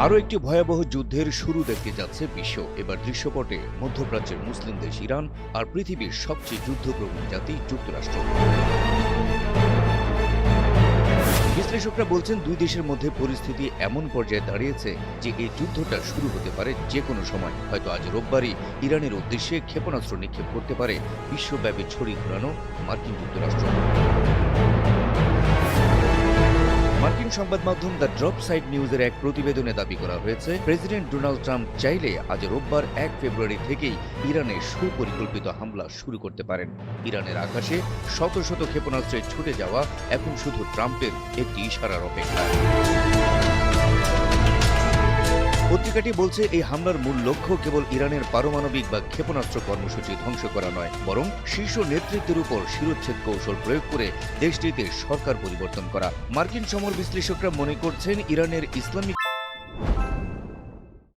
আরও একটি ভয়াবহ যুদ্ধের শুরু দেখতে যাচ্ছে বিশ্ব। এবার দৃশ্যপটে মধ্যপ্রাচ্যের মুসলিম দেশ ইরান আর পৃথিবীর সবচেয়ে যুদ্ধপ্রবণ জাতি যুক্তরাষ্ট্র। বিশ্লেষকরা বলছেন দুই দেশের মধ্যে পরিস্থিতি এমন পর্যায়ে দাঁড়িয়েছে যে এই যুদ্ধটা শুরু হতে পারে যে কোনো সময়। হয়তো আজ রোববারই ইরানের উদ্দেশ্যে ক্ষেপণাস্ত্র নিক্ষেপ করতে পারে বিশ্বব্যাপী ছড়িয়ে ঘোরানো মার্কিন যুক্তরাষ্ট্র। মার্কিন সংবাদ মাধ্যম দ্য ড্রপ সাইড নিউজের এক প্রতিবেদনে দাবি করা হয়েছে, প্রেসিডেন্ট ডোনাল্ড ট্রাম্প চাইলে আজ রোববার ১ ফেব্রুয়ারি থেকেই ইরানে সুপরিকল্পিত হামলা শুরু করতে পারেন। ইরানের আকাশে শত শত ক্ষেপণাস্ত্রে ছুটে যাওয়া এখন শুধু ট্রাম্পের একটি ইশারার অপেক্ষা। পত্রিকাটি বলছে এই হামলার মূল লক্ষ্য কেবল ইরানের পারমাণবিক বা ক্ষেপণাস্ত্র কর্মসূচি ধ্বংস করা নয়, বরং শীর্ষ নেতৃত্বের উপর শিরোচ্ছেদ কৌশল প্রয়োগ করে দেশটিতে সরকার পরিবর্তন করা। মার্কিন সমর বিশ্লেষকরা মনে করছেন ইরানের ইসলামিক